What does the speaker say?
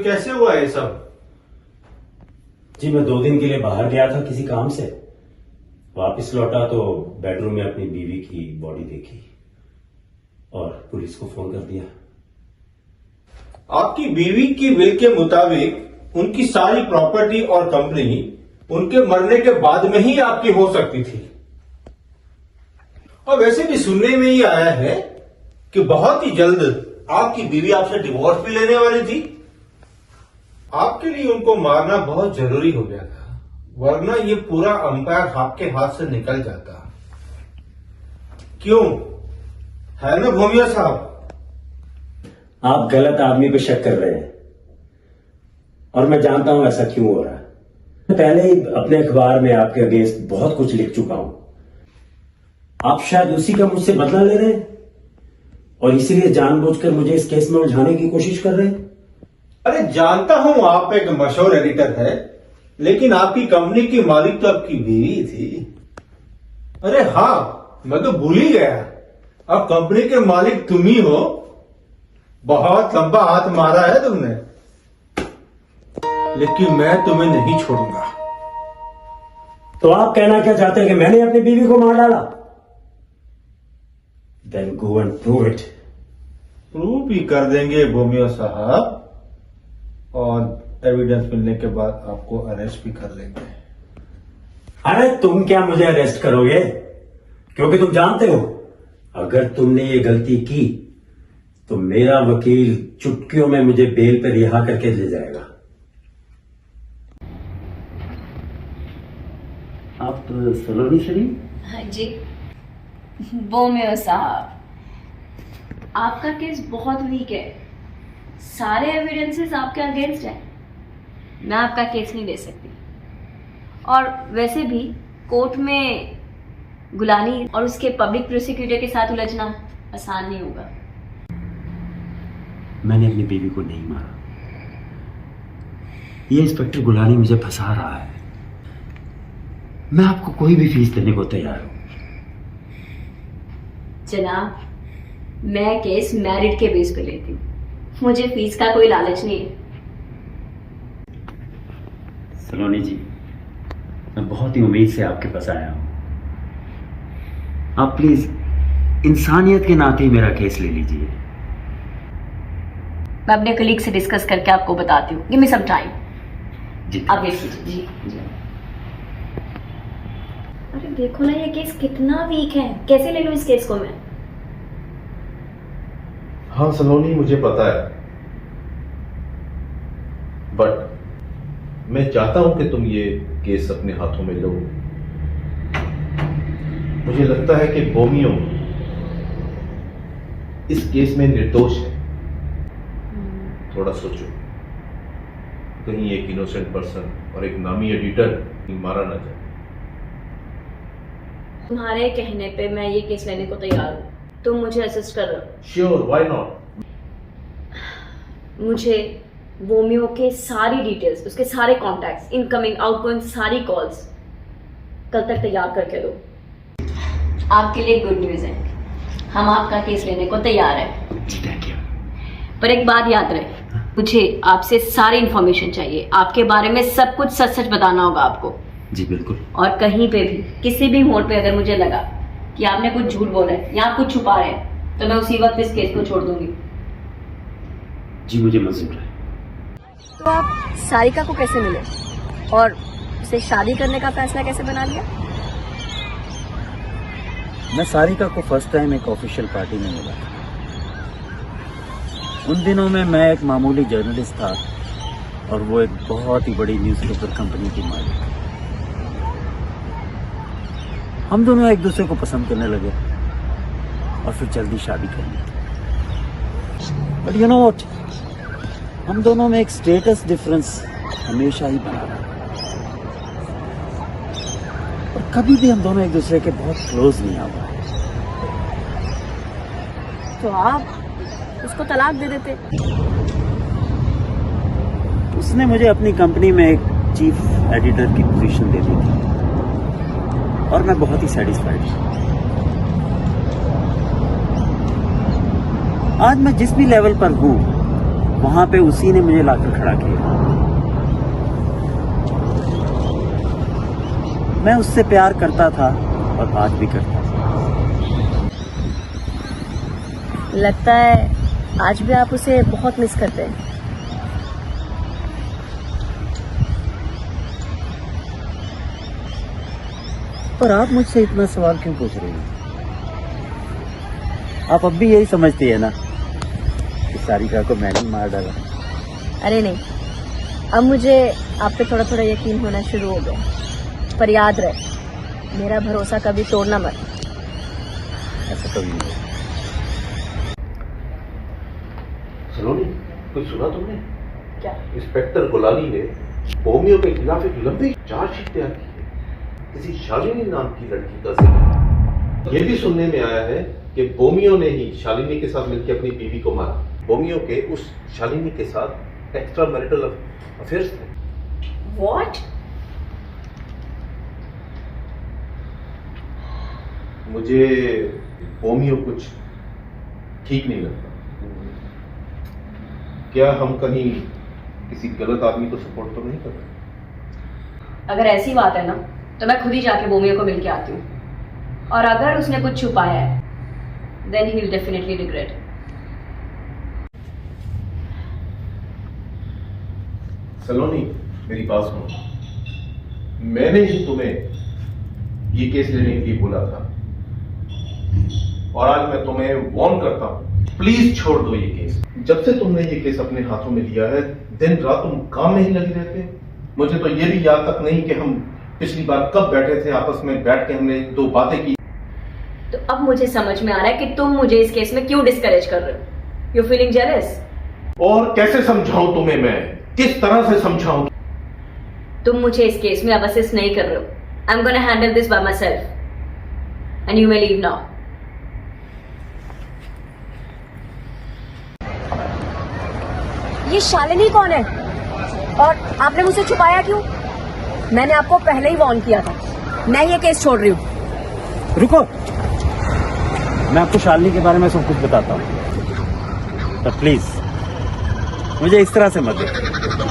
फिर कैसे हुआ ये सब? जी मैं 2 दिन के लिए बाहर गया था किसी काम से। वापस लौटा तो बेडरूम में अपनी बीवी की बॉडी देखी और पुलिस को फोन कर दिया। आपकी बीवी की विल के मुताबिक उनकी सारी प्रॉपर्टी और कंपनी उनके मरने के बाद में ही आपकी हो सकती थी। और वैसे भी सुनने में ही आया है कि बहुत ही जल्द आपकी बीवी आपसे डिवोर्स भी लेने वाली थी। आपके लिए उनको मारना बहुत जरूरी हो गया था, वरना ये पूरा अंपायर आपके हाथ से निकल जाता। क्यों है ना भूमिया साहब? आप गलत आदमी पे शक कर रहे हैं और मैं जानता हूं ऐसा क्यों हो रहा है। मैं पहले ही अपने अखबार में आपके अगेंस्ट बहुत कुछ लिख चुका हूं। आप शायद उसी का मुझसे बदला ले रहे हैं और इसीलिए जानबूझकर मुझे इस केस में उलझाने की कोशिश कर रहे हैं। अरे जानता हूं आप एक मशहूर एडिटर है, लेकिन आपकी कंपनी की मालिक तो आपकी बीवी थी। अरे हाँ, मैं तो भूल ही गया, अब कंपनी के मालिक तुम ही हो। बहुत लंबा हाथ मारा है तुमने, लेकिन मैं तुम्हें नहीं छोड़ूंगा। तो आप कहना क्या चाहते हैं कि मैंने अपनी बीवी को मार डाला? Then go and prove it. Prove भी कर देंगे भूमिया साहब, और एविडेंस मिलने के बाद आपको अरेस्ट भी कर लेंगे। अरे तुम क्या मुझे अरेस्ट करोगे? क्योंकि तुम जानते हो अगर तुमने ये गलती की तो मेरा वकील चुटकियों में मुझे बेल पर रिहा करके ले जाएगा। आप सलोनी शरीफ? हाँ जी, वो मेरे साहब, आपका केस बहुत वीक है। सारे एविडेंसेस आपके अगेंस्ट हैं। मैं आपका केस नहीं ले सकती। और वैसे भी कोर्ट में गुलानी और उसके पब्लिक प्रोसिक्यूटर के साथ उलझना आसान नहीं होगा। मैंने अपनी बीवी को नहीं मारा। ये इंस्पेक्टर गुलानी मुझे फंसा रहा है। मैं आपको कोई भी फीस देने को तैयार हूं। जनाब, मैं केस मेरिट के बेस पे लेती हूँ, मुझे फीस का कोई लालच नहीं है। सलोनी जी, मैं बहुत ही उम्मीद से आपके पास आया हूं। आप प्लीज इंसानियत के नाते ही मेरा केस ले लीजिए। मैं अपने कलीग से डिस्कस करके आपको बताती हूँ। Give me some time. जी आप वेट कीजिए। जी। अरे देखो ना, ये केस कितना वीक है, कैसे ले लूं इस केस को मैं? हाँ सलोनी, मुझे पता है, बट मैं चाहता हूं कि तुम ये केस अपने हाथों में लो। मुझे लगता है कि बोमियो इस केस में निर्दोष है। थोड़ा सोचो, कहीं एक इनोसेंट पर्सन और एक नामी एडिटर मारा ना जाए। तुम्हारे कहने पे मैं ये केस लेने को तैयार हूँ। तुम मुझे असिस्ट कर रहे हो? Sure, why not. मुझे बोमियो के सारी डिटेल्स, उसके सारे कॉन्टैक्ट्स, इनकमिंग आउटगोइंग सारी कॉल्स कल तक तैयार करके दो। आपके लिए गुड न्यूज़ है, हम आपका केस लेने को तैयार हैं। जी थैंक यू। पर एक बात याद रहे, मुझे आपसे सारी इन्फॉर्मेशन चाहिए। आपके बारे में सब कुछ सच सच बताना होगा आपको। जी बिल्कुल। और कहीं पे भी, किसी भी मोड़ पे अगर मुझे लगा कि आपने कुछ झूठ बोला है या कुछ छुपा रहे हैं, तो मैं उसी वक्त इस केस को छोड़ दूंगी। जी मुझे मंजूर है। तो आप सारिका को कैसे मिले और उसे शादी करने का फैसला कैसे बना लिया? मैं सारिका को फर्स्ट टाइम एक ऑफिशियल पार्टी में मिला था। उन दिनों में मैं एक मामूली जर्नलिस्ट था और वो एक बहुत ही बड़ी न्यूज़पेपर कंपनी की मालिक। हम दोनों एक दूसरे को पसंद करने लगे और फिर जल्दी शादी कर ली। बट यू नो व्हाट, हम दोनों में एक स्टेटस डिफरेंस हमेशा ही बना रहा और कभी भी हम दोनों एक दूसरे के बहुत क्लोज नहीं आ पाए। तो आप उसको तलाक दे देते। उसने मुझे अपनी कंपनी में एक चीफ एडिटर की पोजीशन दे दी थी और मैं बहुत ही सेटिस्फाइड हूं। आज मैं जिस भी लेवल पर हूं वहां पे उसी ने मुझे लाकर खड़ा किया। मैं उससे प्यार करता था और आज भी करता हूं। लगता है आज भी आप उसे बहुत मिस करते हैं। पर आप मुझसे इतना सवाल क्यों पूछ रही हैं? आप अब भी यही समझती है ना कि सारिका को मैंने मार डाला। अरे नहीं, अब मुझे आप पे थोड़ा थोड़ा यकीन होना शुरू हो गया। पर याद रहे, मेरा भरोसा कभी तोड़ना मत। ऐसा कभी नहीं। सलोनी, कुछ सुना तुमने? क्या? इंस्पेक्टर गुलानी ने बोमियो के खिलाफ एक लंबी चार्जशीट तैयार की है, किसी शालिनी नाम की लड़की का जिक्र। ये भी सुनने में आया है कि बोमियो ने ही शालिनी के साथ मिलकर अपनी बीवी को मारा। बोमियो के उस शालिनी के साथ एक्स्ट्रा मैरिटल अफेयर्स थे। What? मुझे बोमियो कुछ ठीक नहीं लगता। क्या हम कहीं किसी गलत आदमी को सपोर्ट तो नहीं कर रहे? अगर ऐसी बात है ना, तो मैं खुद ही जाके बोमियो को मिल के आती हूँ। और अगर उसने कुछ छुपाया है, then he will definitely regret. सलोनी, मेरी बात सुनो। मैंने ही तुम्हें ये केस लेने के लिए बोला था, और आज मैं तुम्हें वार्न करता हूं, प्लीज छोड़ दो ये केस। जब से तुमने ये केस अपने हाथों में लिया है, दिन रात तुम काम में ही लगे रहते। मुझे तो ये भी याद तक नहीं कि हम पिछली बार कब बैठे थे, आपस में बैठ के हमने दो बातें की। तो अब मुझे समझ में आ रहा है कि तुम मुझे इस केस में क्यों डिस्करेज कर रहे हो। You feeling jealous? और कैसे समझाऊं तुम्हें, मैं किस तरह से समझाऊं? तुम मुझे इस केस में अब असिस्ट नहीं कर रहे हो। I am gonna handle this by my self and you may leave now. ये शालिनी कौन है और आपने मुझसे छुपाया क्यों? मैंने आपको पहले ही वार्न किया था। मैं ये केस छोड़ रही हूँ। रुको, मैं आपको शालिनी के बारे में सब कुछ बताता हूँ, तो प्लीज मुझे इस तरह से मत देखो।